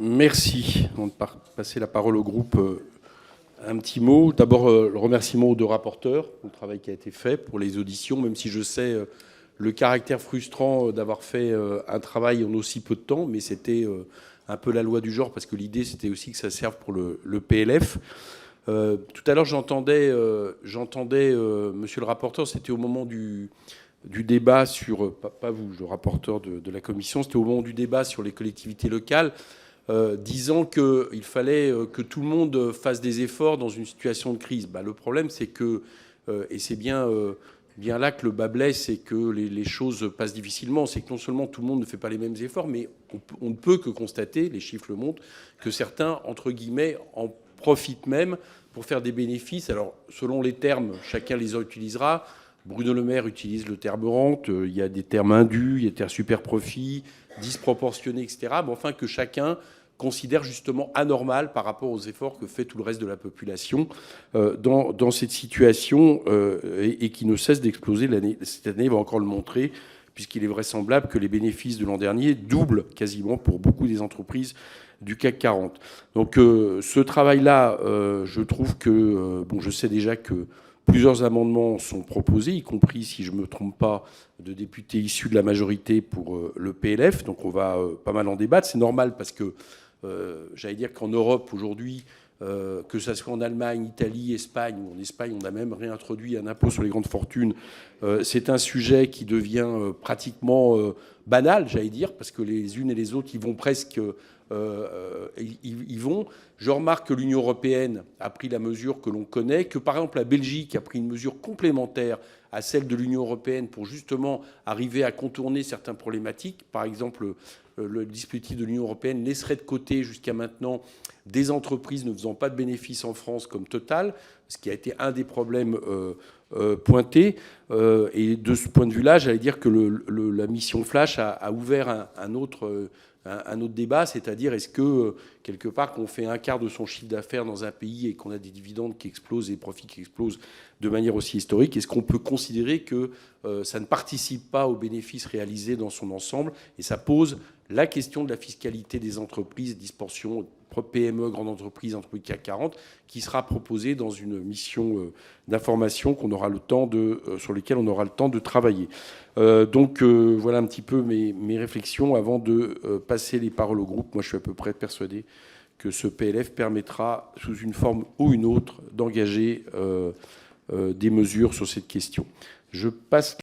Merci. On va passer la parole au groupe. Un petit mot. D'abord, le remerciement aux deux rapporteurs pour le travail qui a été fait pour les auditions, même si je sais le caractère frustrant d'avoir fait un travail en aussi peu de temps, mais c'était un peu la loi du genre, parce que l'idée, c'était aussi que ça serve pour le PLF. Tout à l'heure, j'entendais monsieur le rapporteur, c'était au moment du débat sur, pas vous, le rapporteur de la commission, c'était au moment du débat sur les collectivités locales, disant qu'il fallait que tout le monde fasse des efforts dans une situation de crise. Le problème, c'est que, et c'est bien là que le bât blesse et que les choses passent difficilement, c'est que non seulement tout le monde ne fait pas les mêmes efforts, mais on ne peut que constater, les chiffres le montrent, que certains, entre guillemets, en profitent même pour faire des bénéfices. Alors, selon les termes, chacun les utilisera. Bruno Le Maire utilise le terme rente, il y a des termes indus, il y a des termes super profit, disproportionnés, etc. Mais enfin, que chacun considère justement anormal par rapport aux efforts que fait tout le reste de la population dans cette situation et qui ne cesse d'exploser. Cette année va encore le montrer, puisqu'il est vraisemblable que les bénéfices de l'an dernier doublent quasiment pour beaucoup des entreprises du CAC 40. Donc ce travail-là, je trouve que, bon, je sais déjà que plusieurs amendements sont proposés, y compris, si je ne me trompe pas, de députés issus de la majorité pour le PLF. Donc on va pas mal en débattre. C'est normal parce que j'allais dire qu'en Europe aujourd'hui, que ce soit en Allemagne, Italie, Espagne, ou en Espagne, on a même réintroduit un impôt sur les grandes fortunes. C'est un sujet qui devient pratiquement banal, j'allais dire, parce que les unes et les autres, ils vont presque... ils vont. Je remarque que l'Union européenne a pris la mesure que l'on connaît, que par exemple la Belgique a pris une mesure complémentaire à celle de l'Union européenne pour justement arriver à contourner certaines problématiques. Par exemple, le dispositif de l'Union européenne laisserait de côté jusqu'à maintenant des entreprises ne faisant pas de bénéfices en France comme Total, ce qui a été un des problèmes pointés. Et de ce point de vue-là, j'allais dire que la mission Flash a ouvert un autre débat, c'est-à-dire est-ce que, quelque part, qu'on fait un quart de son chiffre d'affaires dans un pays et qu'on a des dividendes qui explosent et des profits qui explosent de manière aussi historique, est-ce qu'on peut considérer que ça ne participe pas aux bénéfices réalisés dans son ensemble? Et ça pose la question de la fiscalité des entreprises, distorsion PME, grandes entreprises, entreprises CAC 40, qui sera proposée dans une mission d'information sur lesquelles on aura le temps de travailler. Donc voilà un petit peu mes réflexions avant de passer les paroles au groupe. Moi, je suis à peu près persuadé que ce PLF permettra, sous une forme ou une autre, d'engager des mesures sur cette question. Je passe